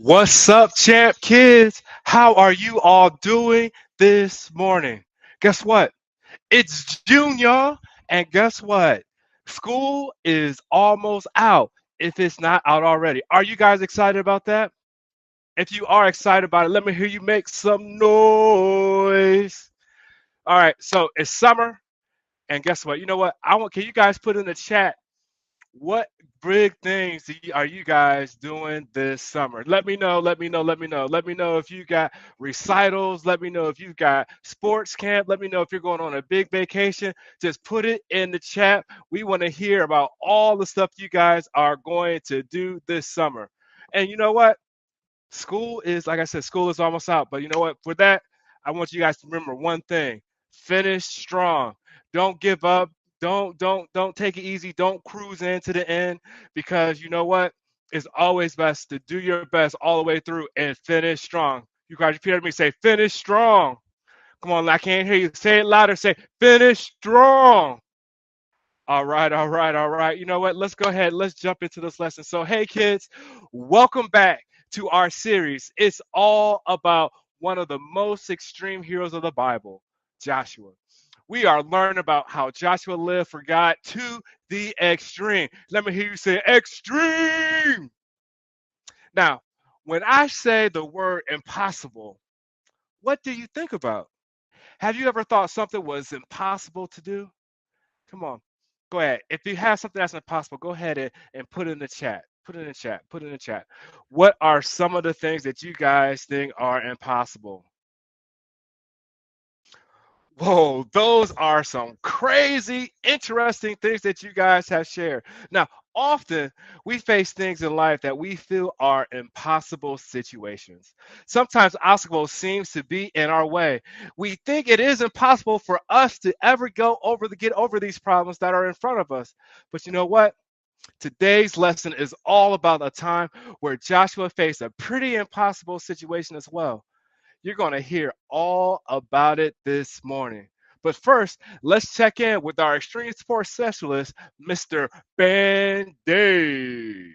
What's up, champ kids? How are you all doing this morning? Guess what? It's June, y'all. And guess what? School is almost out if it's not out already. Are you guys excited about that? If you are excited about it, let me hear you make some noise. All right, so it's summer, and guess what? You know what? Can you guys put in the chat what big things are you guys doing this summer? Let me know. Let me know. Let me know. Let me know if you got recitals. Let me know if you've got sports camp. Let me know if you're going on a big vacation. Just put it in the chat. We want to hear about all the stuff you guys are going to do this summer. And you know what? School is, like I said, school is almost out. But you know what? For that, I want you guys to remember one thing: finish strong. Don't give up. Don't take it easy. Don't cruise into the end because you know what? It's always best to do your best all the way through and finish strong. You guys repeat me. Say finish strong. Come on, I can't hear you. Say it louder. Say finish strong. All right, all right, all right. You know what? Let's go ahead. Let's jump into this lesson. So, hey, kids, welcome back to our series. It's all about one of the most extreme heroes of the Bible, Joshua. We are learning about how Joshua lived for God to the extreme. Let me hear you say extreme. Now, when I say the word impossible, what do you think about? Have you ever thought something was impossible to do? Come on, go ahead. If you have something that's impossible, go ahead and put it in the chat. Put it in the chat. Put it in the chat. What are some of the things that you guys think are impossible? Whoa, those are some crazy, interesting things that you guys have shared. Now, often we face things in life that we feel are impossible situations. Sometimes obstacles seems to be in our way. We think it is impossible for us to ever get over these problems that are in front of us. But you know what? Today's lesson is all about a time where Joshua faced a pretty impossible situation as well. You're going to hear all about it this morning. But first, let's check in with our extreme sports specialist, Mr. Band-Aid.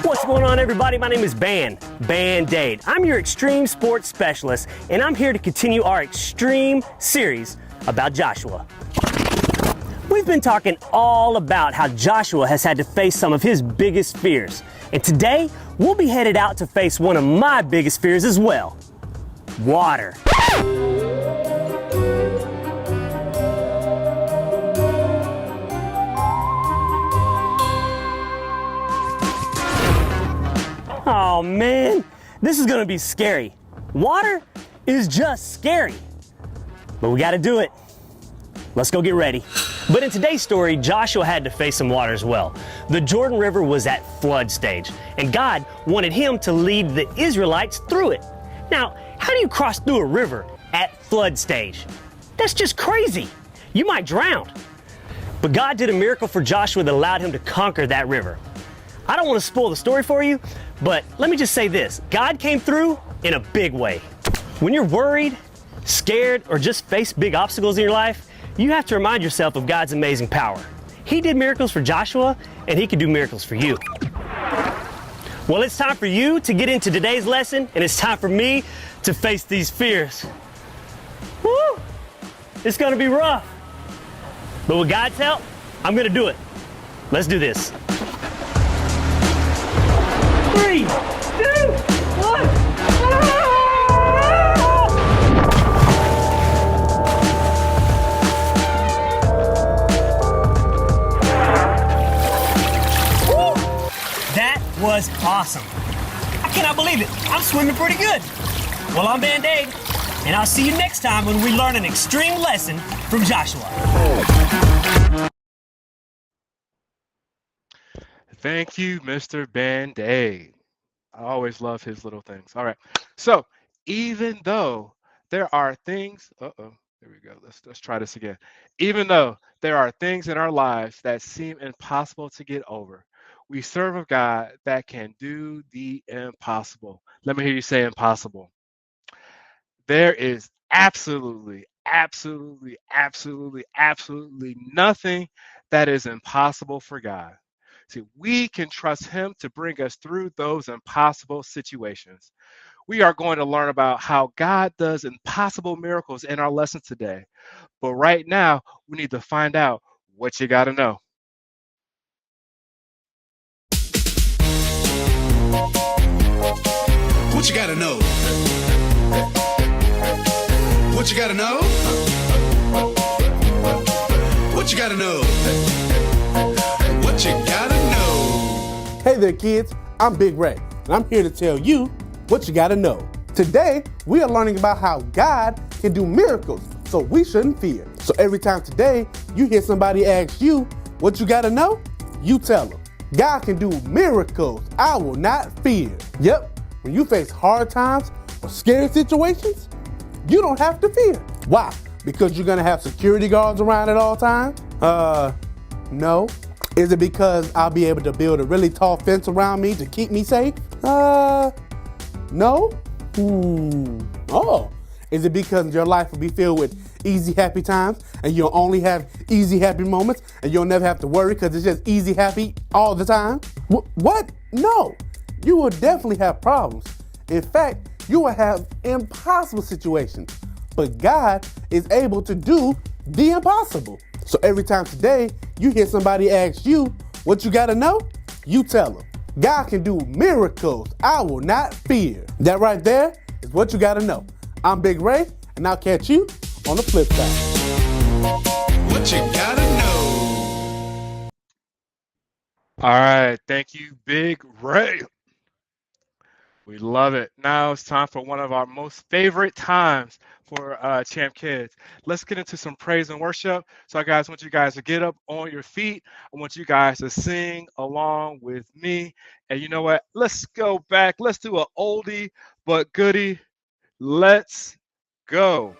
What's going on, everybody? My name is Band-Aid. I'm your extreme sports specialist, and I'm here to continue our extreme series about Joshua. We've been talking all about how Joshua has had to face some of his biggest fears. And today, we'll be headed out to face one of my biggest fears as well: water. Oh man, this is gonna be scary. Water is just scary. But we gotta do it. Let's go get ready. But in today's story, Joshua had to face some water as well. The Jordan River was at flood stage, and God wanted him to lead the Israelites through it. Now, how do you cross through a river at flood stage? That's just crazy. You might drown. But God did a miracle for Joshua that allowed him to conquer that river. I don't want to spoil the story for you, but let me just say this: God came through in a big way. When you're worried, scared, or just face big obstacles in your life, you have to remind yourself of God's amazing power. He did miracles for Joshua, and he can do miracles for you. Well, it's time for you to get into today's lesson, and it's time for me to face these fears. Woo! It's gonna be rough. But with God's help, I'm gonna do it. Let's do this. 3, 2, 1. That was awesome. I cannot believe it. I'm swimming pretty good. Well, I'm Band-Aid, and I'll see you next time when we learn an extreme lesson from Joshua. Thank you, Mr. Band-Aid. I always love his little things. All right. So, even though there are things, here we go. Let's try this again. Even though there are things in our lives that seem impossible to get over, we serve a God that can do the impossible. Let me hear you say impossible. There is absolutely, absolutely, absolutely, absolutely nothing that is impossible for God. See, we can trust Him to bring us through those impossible situations. We are going to learn about how God does impossible miracles in our lesson today. But right now, we need to find out what you got to know. What you gotta know? What you gotta know? What you gotta know? What you gotta know? Hey there, kids. I'm Big Ray, and I'm here to tell you what you gotta know. Today, we are learning about how God can do miracles, so we shouldn't fear. So every time today you hear somebody ask you what you gotta know, you tell them, God can do miracles. I will not fear. Yep, when you face hard times or scary situations, you don't have to fear. Why? Because you're gonna have security guards around at all times? No. Is it because I'll be able to build a really tall fence around me to keep me safe? No. Oh. Is it because your life will be filled with easy, happy times and you'll only have easy, happy moments and you'll never have to worry because it's just easy, happy all the time? What? No. You will definitely have problems. In fact, you will have impossible situations. But God is able to do the impossible. So every time today you hear somebody ask you what you gotta know, you tell them, God can do miracles. I will not fear. That right there is what you gotta know. I'm Big Ray, and I'll catch you on the flip side. What you gotta know? All right. Thank you, Big Ray. We love it. Now it's time for one of our most favorite times for Champ Kids. Let's get into some praise and worship. So, guys, I want you guys to get up on your feet. I want you guys to sing along with me. And you know what? Let's go back. Let's do an oldie but goodie. Let's go.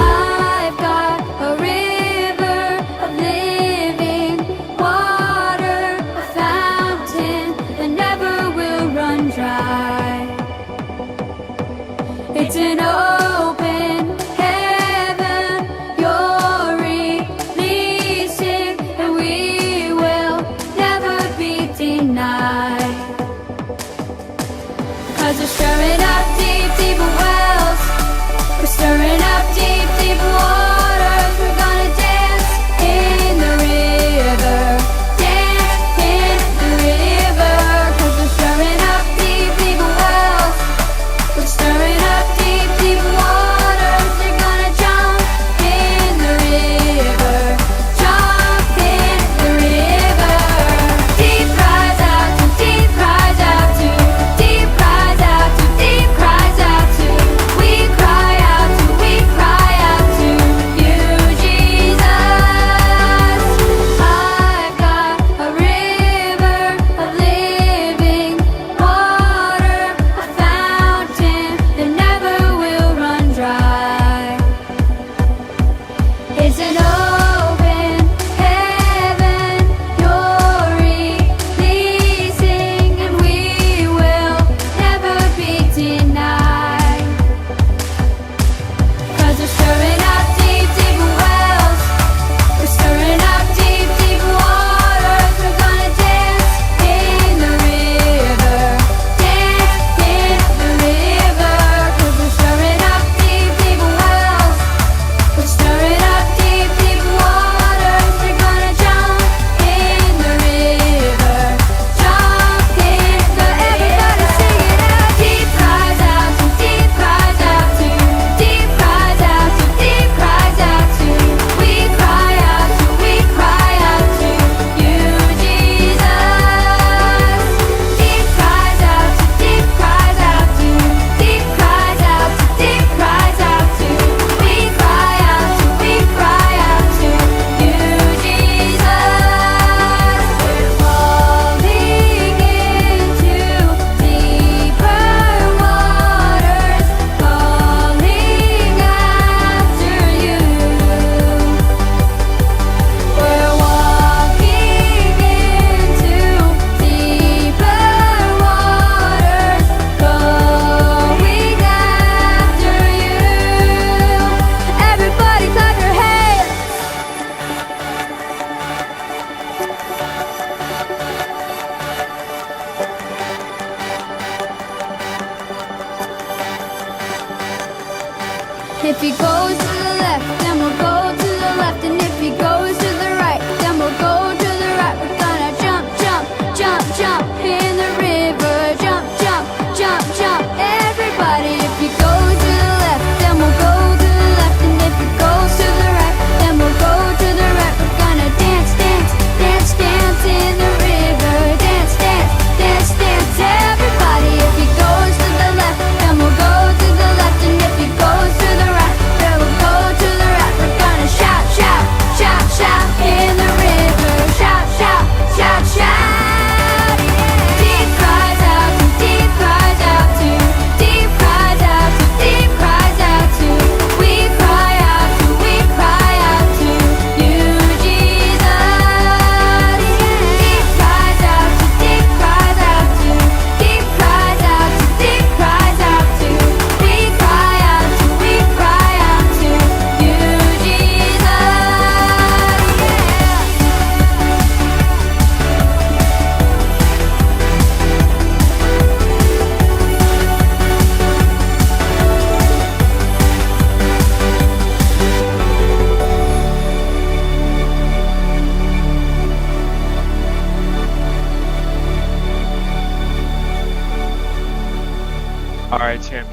I've got a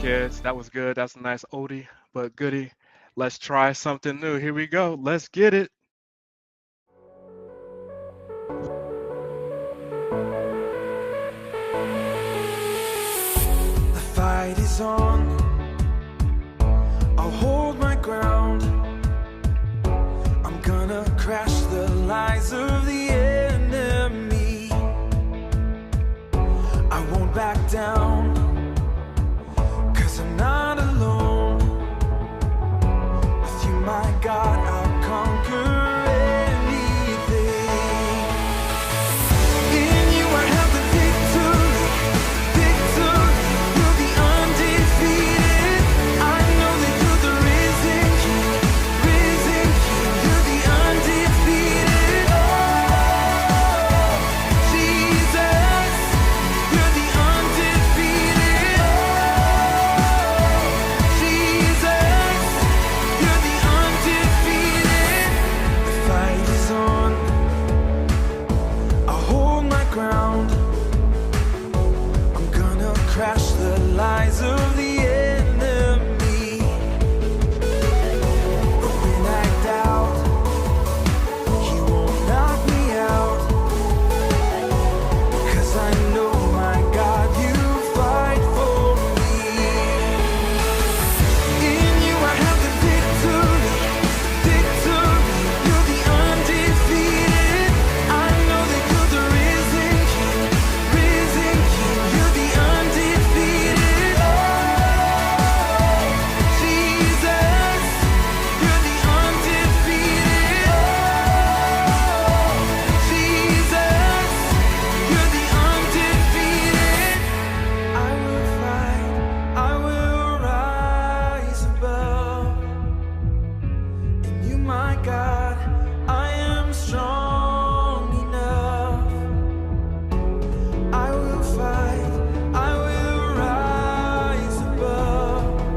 kids. That was good. That's a nice oldie, but goodie. Let's try something new. Here we go. Let's get it. The fight is on. I'll hold my ground. I'm gonna crash the lies of the enemy. I won't back down, 'cause I'm not alone. With you, my God, I'll conquer anything. In you I have the victory, victory. You're the undefeated. I know that you're the risen King, risen King. You're the undefeated. Oh, Jesus, you're the undefeated. Oh, Jesus, you're the undefeated. The fight is on. I'll hold my ground. I'm gonna crash the lies of the enemy. But when I doubt, he won't knock me out. 'Cause I know, my God, you fight for me. In you I have the victory, victory. You're the undefeated. I know that you're the risen King, risen King. You're the undefeated. Oh, Jesus, you're the undefeated. Oh, Jesus, you're the undefeated. I will fight, I will rise above. In you, my God, I am strong enough. I will fight, I will rise above.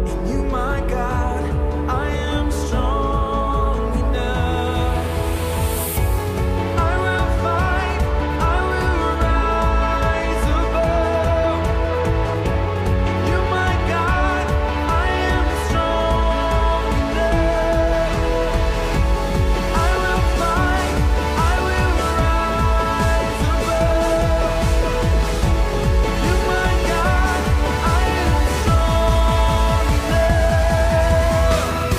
In you, my God, I am strong enough. I will fight, I will rise above. You, my God, I am strong enough. I will fight, I will rise above. You, my God, I am strong enough.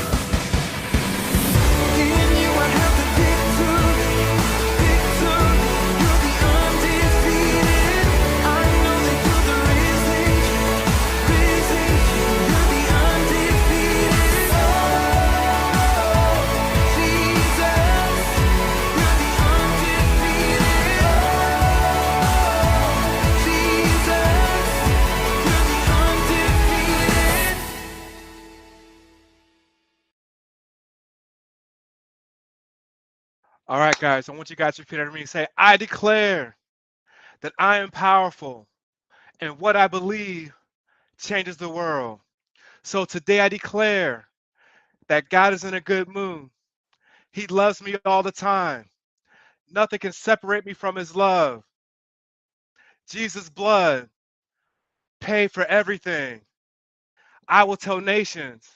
In you I have the victory, victory. You're the undefeated. I know that you're the risen King, risen King. You're the undefeated. Oh, Jesus, you're the undefeated. Oh, Jesus, you're the undefeated. All right, guys. I want you guys to repeat after me. Say, I declare that I am powerful and what I believe changes the world. So today I declare that God is in a good mood. He loves me all the time. Nothing can separate me from his love. Jesus' blood paid for everything. I will tell nations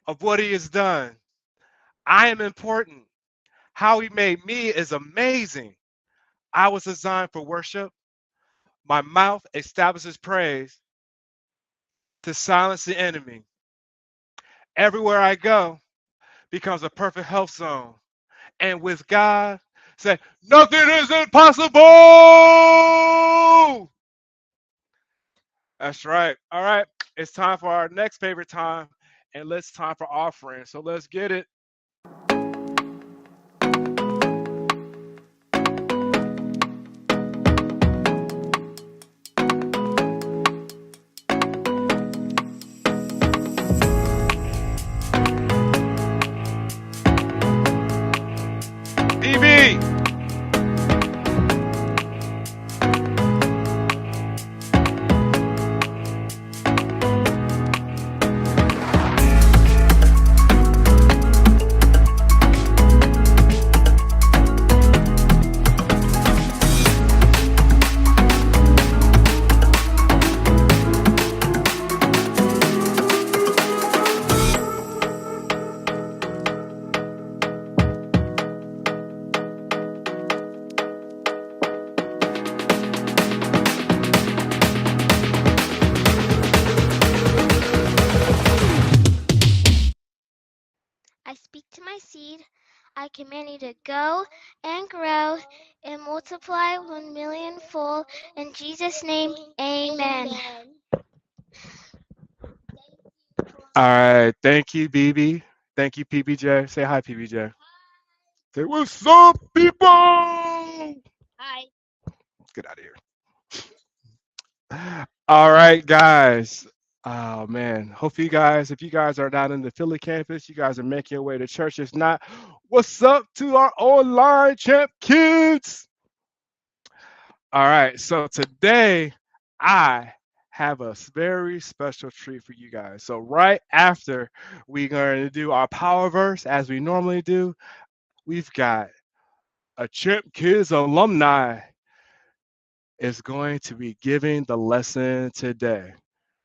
of what he has done. I am important. How he made me is amazing. I was designed for worship. My mouth establishes praise to silence the enemy. Everywhere I go becomes a perfect health zone. And with God, say, nothing is impossible. That's right. All right. It's time for our next favorite time, and it's time for offering. So let's get it. DB. speak to my seed. I command you to go and grow and multiply 1,000,000 fold. In Jesus' name, amen. All right. Thank you, BB. Thank you, PBJ. Say hi, PBJ. Say, what's up, people? Hi. Get out of here. All right, guys. Oh man. Hope you guys, if you guys are not in the Philly campus, you guys are making your way to church. If not, what's up to our online champ kids? All right, so today I have a very special treat for you guys. So right after we're going to do our power verse as we normally do, we've got a Champ Kids alumni is going to be giving the lesson today.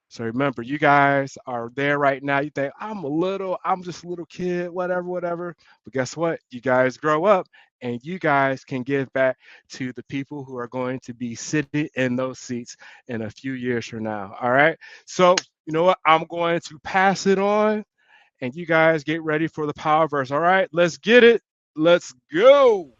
So remember, you guys are there right now. You think, I'm just a little kid, whatever, whatever. But guess what? You guys grow up and you guys can give back to the people who are going to be sitting in those seats in a few years from now. All right. So, you know what? I'm going to pass it on and you guys get ready for the power verse. All right. Let's get it. Let's go.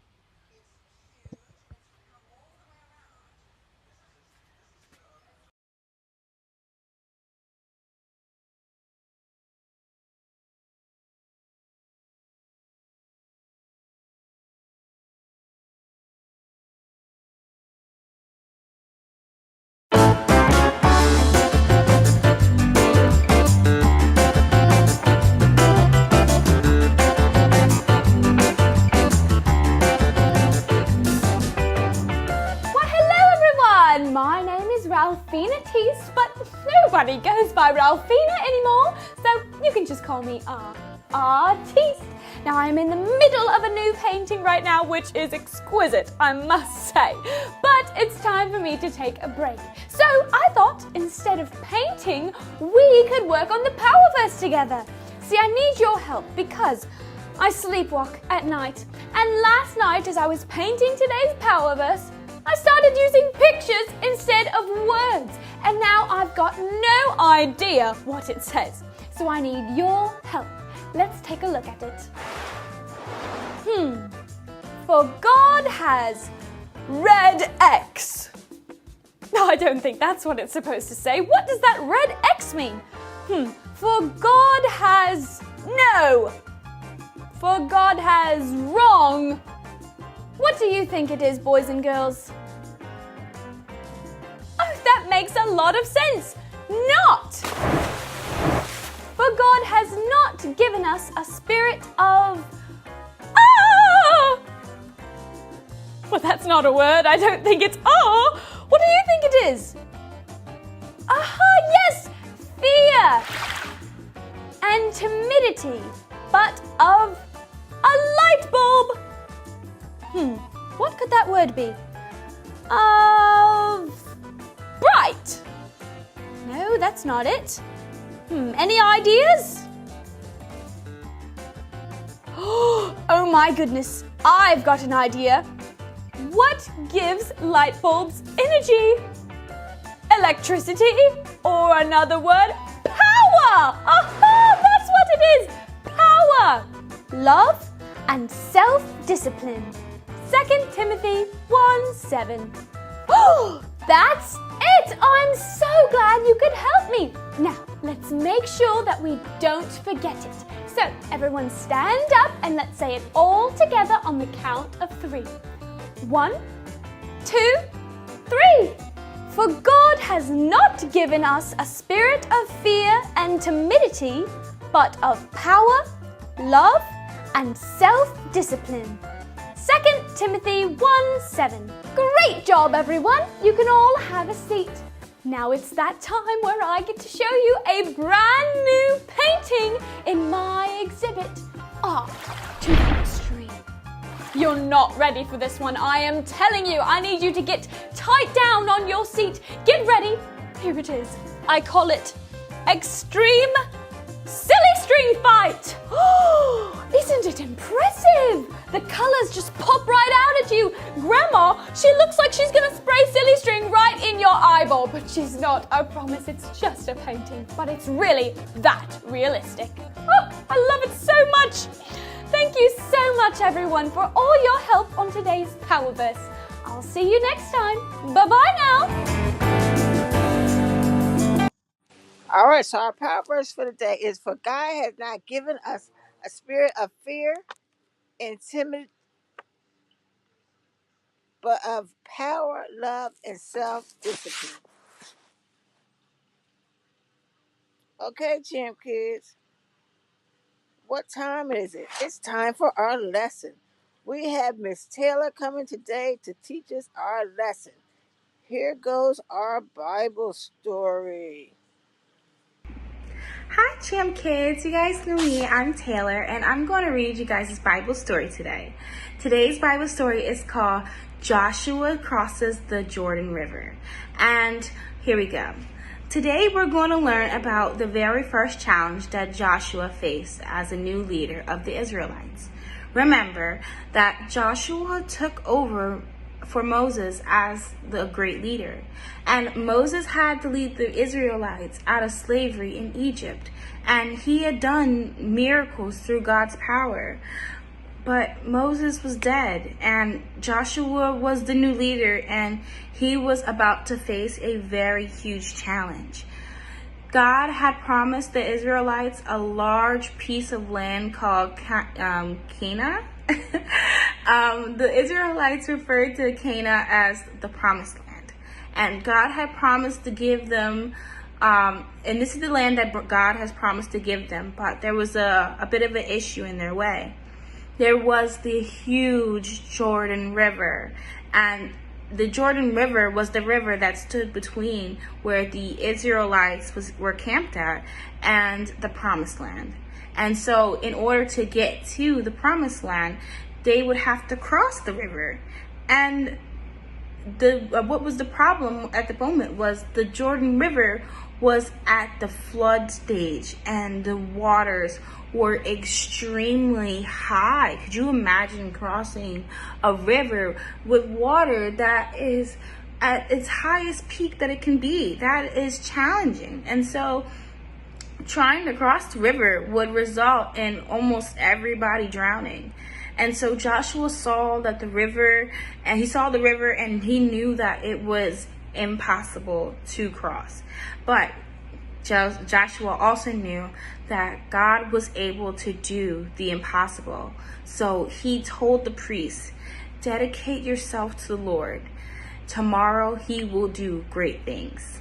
Why, hello everyone! My name is Ralphina Teese, but nobody goes by Ralphina anymore, so you can just call me Artiste. Now I'm in the middle of a new painting right now, which is exquisite, I must say. But it's time for me to take a break. So I thought instead of painting, we could work on the power verse together. See, I need your help because I sleepwalk at night. And last night, as I was painting today's power verse, I started using pictures instead of words. And now I've got no idea what it says. So I need your help. Let's take a look at it. For God has red X. No, I don't think that's what it's supposed to say. What does that red X mean? For God has no. For God has wrong. What do you think it is, boys and girls? Oh, that makes a lot of sense. Not. For God has not given us a spirit of... Well, that's not a word. I don't think it's What do you think it is? Yes! Fear and timidity, but of a light bulb. What could that word be? Of bright. No, that's not it. Any ideas? Oh my goodness, I've got an idea. What gives light bulbs energy? Electricity, or another word, power! That's what it is! Power! Love and self-discipline. 2 Timothy 1:7. Oh, that's it! I'm so glad you could help me. Now, let's make sure that we don't forget it. So, everyone stand up and let's say it all together on the count of 3. 1, 2, 3. For God has not given us a spirit of fear and timidity, but of power, love, and self-discipline. 2 Timothy 1:7. Great job, everyone. You can all have a seat. Now it's that time where I get to show you a brand new painting in my exhibit, Art to the Extreme. You're not ready for this one, I am telling you. I need you to get tight down on your seat. Get ready. Here it is. I call it Extreme Silly String Fight. Isn't it impressive? The colors just pop right out at you. Grandma, she looks like she's gonna spray silly string right in your eyeball, but she's not. I promise it's just a painting, but it's really that realistic. I love it so much. Thank you so much, everyone, for all your help on today's Powerverse. I'll see you next time. Bye-bye now. All right, so our power verse for the day is for God has not given us a spirit of fear and timid, but of power, love, and self discipline. Okay, champ kids, what time is it? It's time for our lesson. We have Miss Taylor coming today to teach us our lesson. Here goes our Bible story. Hi, Champ Kids. You guys know me. I'm Taylor, and I'm going to read you guys' Bible story today. Today's Bible story is called Joshua Crosses the Jordan River. And here we go. Today, we're going to learn about the very first challenge that Joshua faced as a new leader of the Israelites. Remember that Joshua took over for Moses as the great leader. And Moses had to lead the Israelites out of slavery in Egypt. And he had done miracles through God's power. But Moses was dead, and Joshua was the new leader, and he was about to face a very huge challenge. God had promised the Israelites a large piece of land called Canaan. The Israelites referred to Canaan as the promised land. And God had promised to give them, and this is the land that God has promised to give them, but there was a bit of an issue in their way. There was the huge Jordan River, and the Jordan River was the river that stood between where the Israelites were camped at and the Promised Land. And so in order to get to the Promised Land, they would have to cross the river. And what was the problem at the moment was the Jordan River was at the flood stage, and the waters were extremely high. Could you imagine crossing a river with water that is at its highest peak that it can be? That is challenging. And so trying to cross the river would result in almost everybody drowning. And so Joshua saw that the river, and he saw the river, and he knew that it was impossible to cross. But Joshua also knew that God was able to do the impossible. So he told the priests, dedicate yourself to the Lord. Tomorrow he will do great things.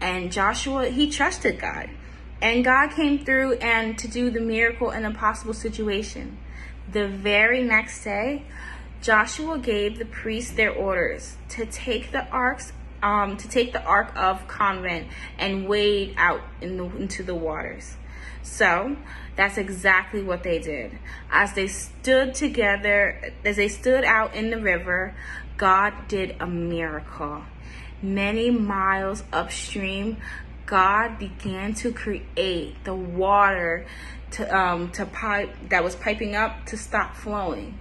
And Joshua, he trusted God. And God came through and to do the miracle in an impossible situation. The very next day, Joshua gave the priests their orders to take the Ark of Covenant and wade out into the waters. So that's exactly what they did. As they stood out in the river, God did a miracle. Many miles upstream, God began to create the water that was piping up to stop flowing.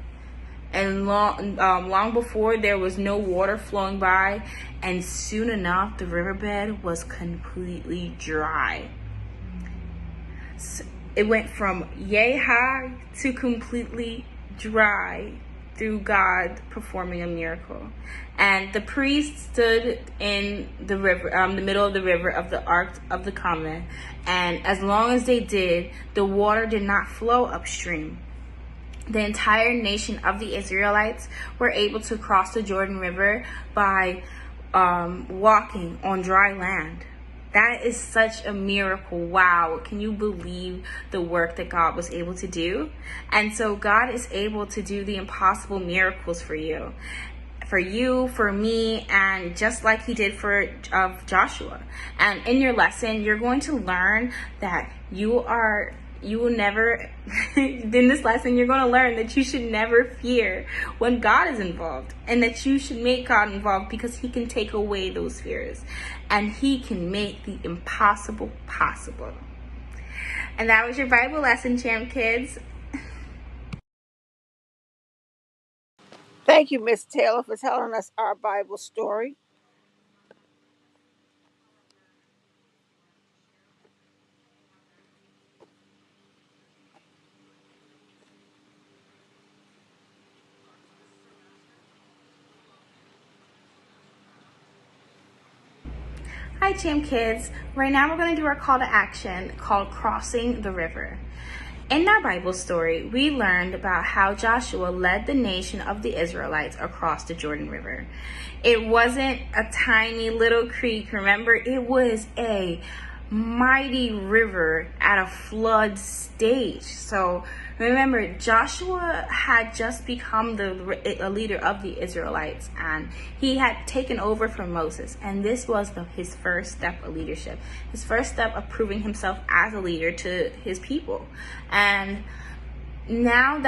And long before, there was no water flowing by, and soon enough the riverbed was completely dry. So it went from yay high to completely dry through God performing a miracle. And the priest stood in the river, the middle of the river of the Ark of the Covenant, and as long as they did, the water did not flow upstream. The entire nation of the Israelites were able to cross the Jordan River by walking on dry land. That is such a miracle. Wow. Can you believe the work that God was able to do? And so God is able to do the impossible miracles for you, for me, and just like he did for Joshua. And in your lesson, you're going to learn that you will never, in this lesson, you're going to learn that you should never fear when God is involved, and that you should make God involved because he can take away those fears and he can make the impossible possible. And that was your Bible lesson, Champ Kids. Thank you, Miss Taylor, for telling us our Bible story. Hi, Champ Kids. Right now we're going to do our call to action called Crossing the River. In our Bible story, we learned about how Joshua led the nation of the Israelites across the Jordan River. It wasn't a tiny little creek, remember? It was a mighty river at a flood stage. So remember, Joshua had just become a leader of the Israelites, and he had taken over from Moses, and this was his first step of leadership, his first step of proving himself as a leader to his people. And now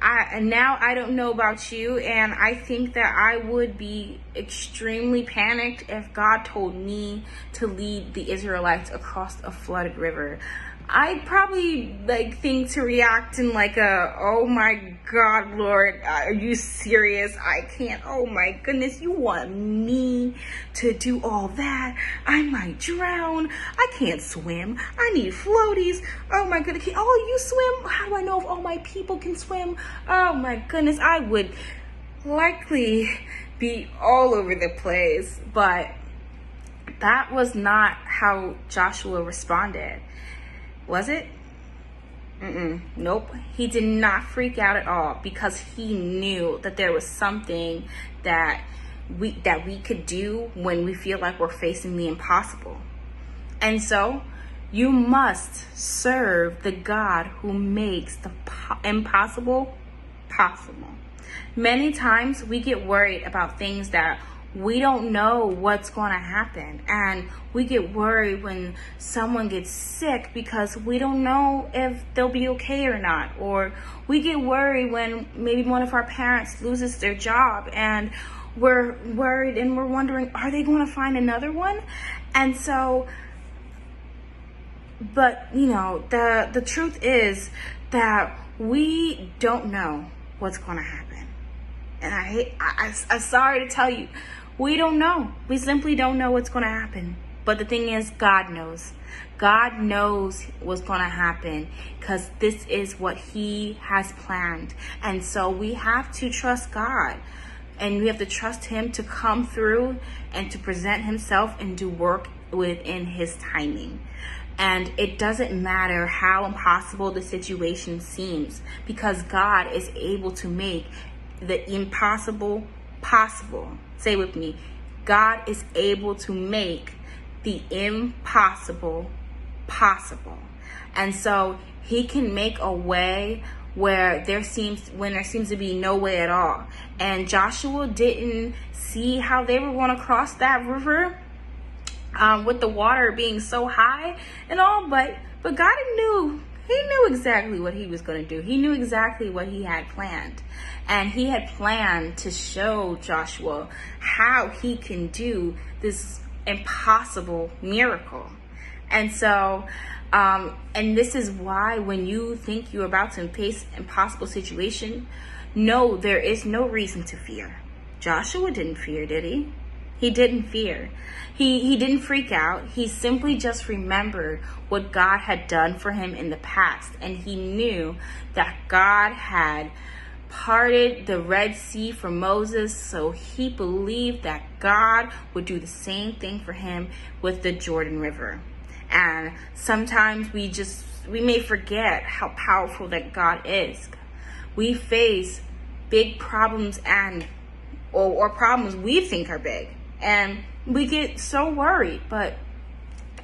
I don't know about you, and I think that I would be extremely panicked if God told me to lead the Israelites across a flooded river. I'd probably think to react in oh my God, Lord, are you serious? I can't. Oh my goodness, you want me to do all that? I might drown. I can't swim. I need floaties. Oh my goodness, can all you swim? How do I know if all my people can swim? Oh my goodness, I would likely be all over the place. But that was not how Joshua responded. Was it? Nope. He did not freak out at all, because he knew that there was something that we could do when we feel like we're facing the impossible. And so you must serve the God who makes the impossible possible. Many times we get worried about things that we don't know what's going to happen, and we get worried when someone gets sick because we don't know if they'll be okay or not, or we get worried when maybe one of our parents loses their job and we're worried and we're wondering, are they going to find another one? And so, but the truth is that we don't know what's going to happen. And I'm sorry to tell you, we don't know. We simply don't know what's going to happen. But the thing is, God knows. God knows what's going to happen, because this is what he has planned. And so we have to trust God, and we have to trust him to come through and to present himself and do work within his timing. And it doesn't matter how impossible the situation seems, because God is able to make the impossible possible. Say with me, God is able to make the impossible possible. And so he can make a way when there seems to be no way at all. And Joshua didn't see how they were going to cross that river with the water being so high and all, but God knew. He knew exactly what he was going to do. He knew exactly what he had planned. And he had planned to show Joshua how he can do this impossible miracle. And so, and this is why when you think you're about to face an impossible situation, no, there is no reason to fear. Joshua didn't fear, did he? He didn't fear. He didn't freak out. He simply just remembered what God had done for him in the past. And he knew that God had parted the Red Sea for Moses. So he believed that God would do the same thing for him with the Jordan River. And sometimes we may forget how powerful that God is. We face big problems or problems we think are big. And we get so worried, but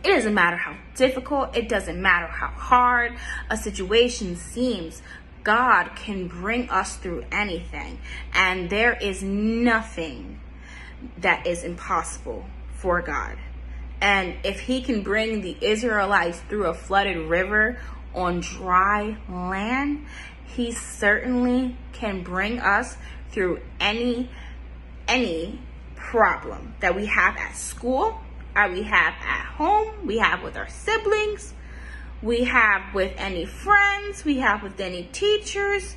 it doesn't matter how difficult, it doesn't matter how hard a situation seems. God can bring us through anything. And there is nothing that is impossible for God. And if he can bring the Israelites through a flooded river on dry land, he certainly can bring us through any problem that we have at school, or we have at home, we have with our siblings, we have with any friends, we have with any teachers.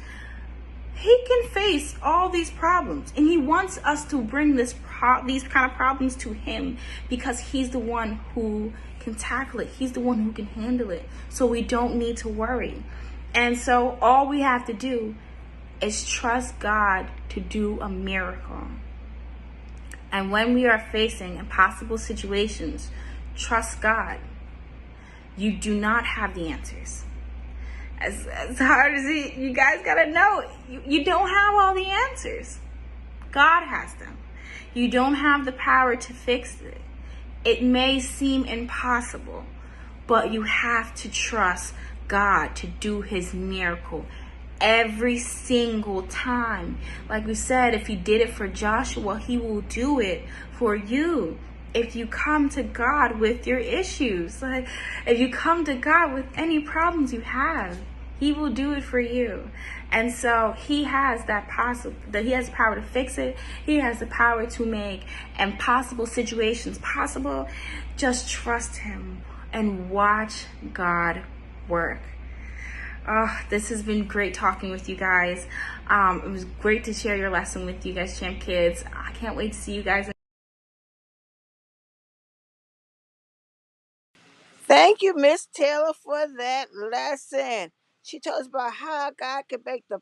He can face all these problems, and he wants us to bring these kind of problems to him, because he's the one who can tackle it. He's the one who can handle it. So we don't need to worry. And so all we have to do is trust God to do a miracle. And when we are facing impossible situations, trust God. You do not have the answers. As hard as you guys gotta know, you don't have all the answers. God has them. You don't have the power to fix it. It may seem impossible, but you have to trust God to do his miracle every single time. Like we said, if he did it for Joshua, he will do it for you. If you come to God with your issues, like if you come to God with any problems you have, he will do it for you. And so he has he has the power to fix it. He has the power to make impossible situations possible. Just trust him and watch God work. Oh, this has been great talking with you guys. It was great to share your lesson with you guys, Champ Kids. I can't wait to see you guys. Thank you, Miss Taylor, for that lesson. She told us about how God can make the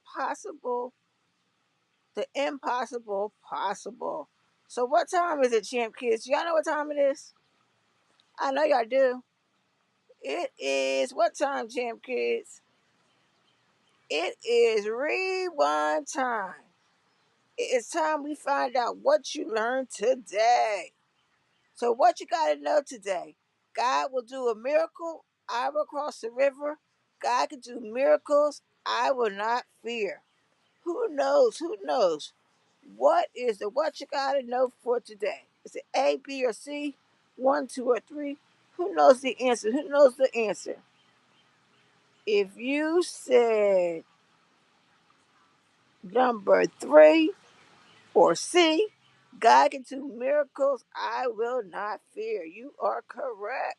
impossible possible. So what time is it, Champ Kids? Y'all know what time it is? I know y'all do. It is what time, Champ Kids? It is rewind time. It's time we find out what you learned today. So what you got to know today? God will do a miracle. I will cross the river. God can do miracles. I will not fear. Who knows? Who knows? What is the what you got to know for today? Is it A, B, or C? One, two, or three? Who knows the answer? Who knows the answer? If you said number three or C, God can do miracles. I will not fear. You are correct.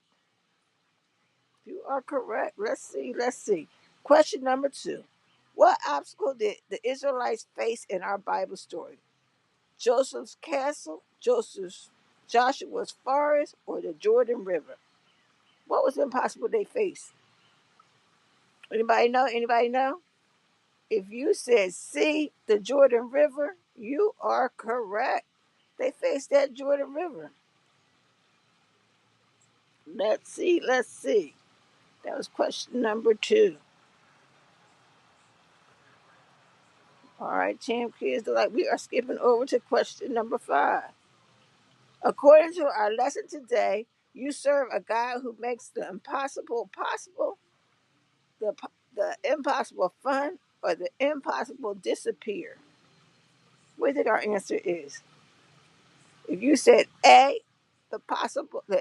You are correct. Let's see. Let's see. Question number two. What obstacle did the Israelites face in our Bible story? Joseph's castle, Joshua's forest, or the Jordan River? What was impossible they faced? Anybody know? Anybody know? If you said C, the Jordan River, you are correct. They faced that Jordan River. Let's see. Let's see. That was question number two. All right, Champ Kids, like we are skipping over to question number five. According to our lesson today, you serve a God who makes the impossible possible, the, the impossible fun, or the impossible disappear. What do you think our answer is? If you said A, the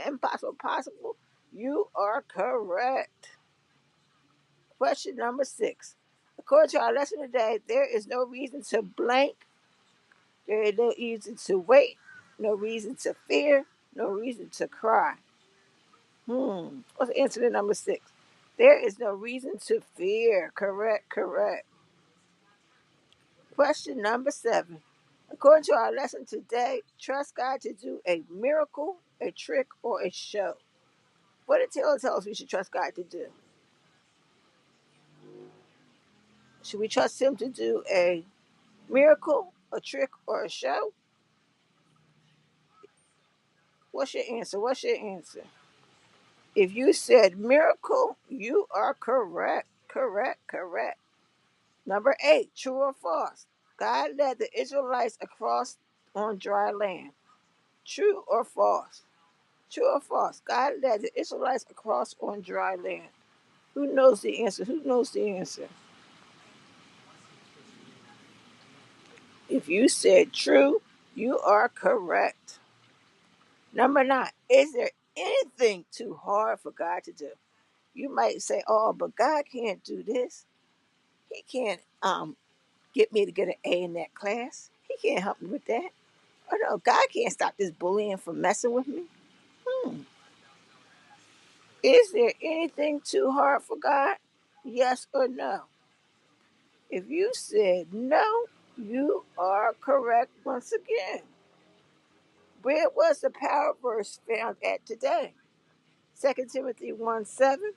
impossible possible, you are correct. Question number six. According to our lesson today, there is no reason to blank. There is no reason to wait, no reason to fear, no reason to cry. What's answer to number six? There is no reason to fear. Correct, correct. Question number seven. According to our lesson today, trust God to do a miracle, a trick, or a show. What did Taylor tell us we should trust God to do? Should we trust Him to do a miracle, a trick, or a show? What's your answer? What's your answer? If you said miracle, you are correct. Correct, correct. Number eight, true or false? God led the Israelites across on dry land. True or false? True or false? God led the Israelites across on dry land. Who knows the answer? Who knows the answer? If you said true, you are correct. Number nine, is there anything too hard for God to do? You might say, oh, but God can't do this. He can't get me to get an A in that class. He can't help me with that. Oh no, God can't stop this bullying from messing with me. Hmm. Is there anything too hard for God? Yes or no? If you said no, you are correct once again. Where was the power verse found at today? 2 Timothy 1:7,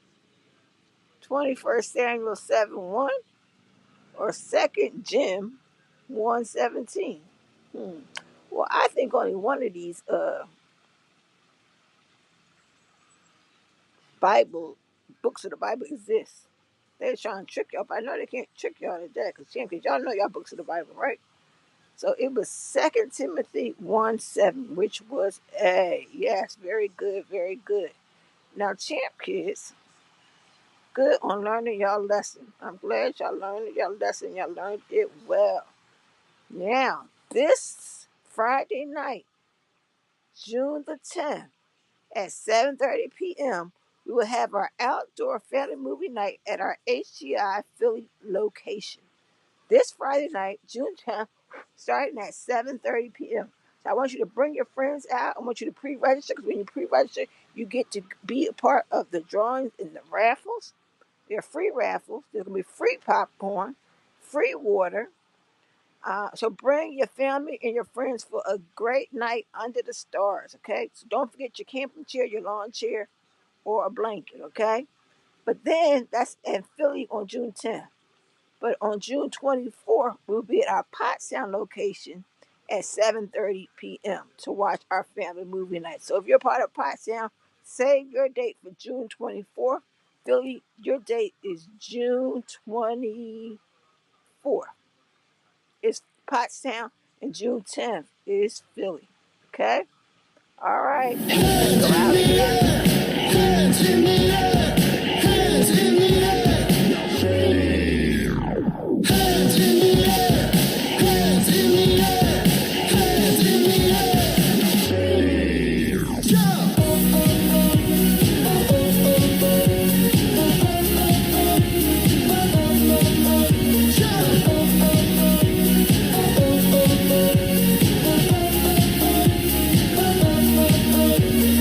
21st Samuel 7:1, or 2 Jim 1:17? Hmm. Well, I think only one of these Bible books of the Bible exists. They're trying to trick y'all, but I know they can't trick y'all to that because y'all know y'all books of the Bible, right? So it was 2 Timothy 1:7, which was A. Yes, very good, very good. Now, Champ Kids, good on learning y'all lesson. I'm glad y'all learned y'all lesson. Y'all learned it well. Now, this Friday night, June the 10th, at 7:30 p.m., we will have our outdoor family movie night at our HGI Philly location. This Friday night, June 10th, starting at 7:30 p.m. So I want you to bring your friends out. I want you to pre-register because when you pre-register, you get to be a part of the drawings and the raffles. They're free raffles. There's gonna be free popcorn, free water. So bring your family and your friends for a great night under the stars. Okay. So don't forget your camping chair, your lawn chair, or a blanket. Okay. But then that's in Philly on June 10th. But on June 24th, we'll be at our Pottstown location at 7:30 p.m. to watch our family movie night. So if you're part of Pottstown, save your date for June 24th. Philly, your date is June 24th. It's Pottstown, and June 10th is Philly. Okay? All right. Go out again.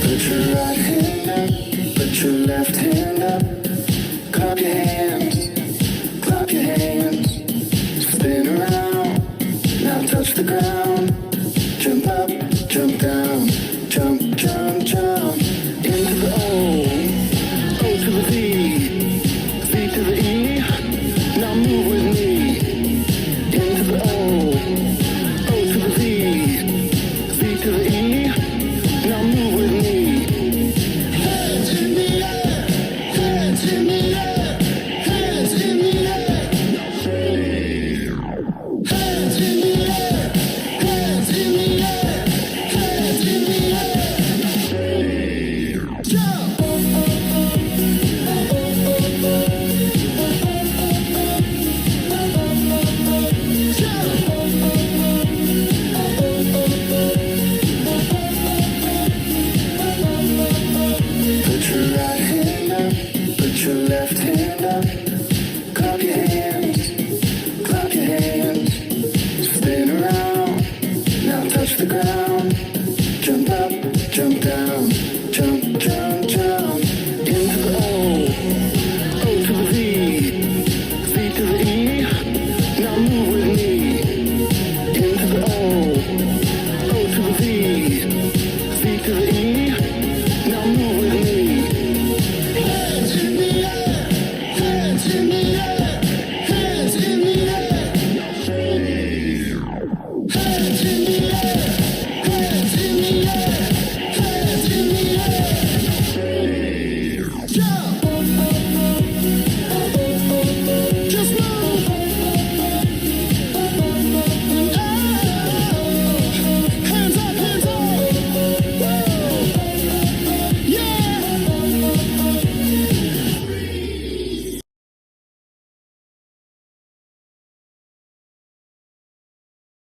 Put your right hand up, put your left hand up. Clap your hands, clap your hands. Spin around, now touch the ground. Jump up, jump down, jump, jump, jump. Into the O, O to the Z, Z to the E. Now move with me. Into the O, O to the Z, Z to the E. Now move with me. Hands in the air, hands in the air, hands in the air. Hands in the air, hands in the air, hands in the air. Jump! Put your right hand up, put your left hand up. Clap your hands, clap your hands. Spin around, now touch the ground. Jump up, jump down, jump, jump, jump. Into the O, O to the Z, Z to the E. Now move with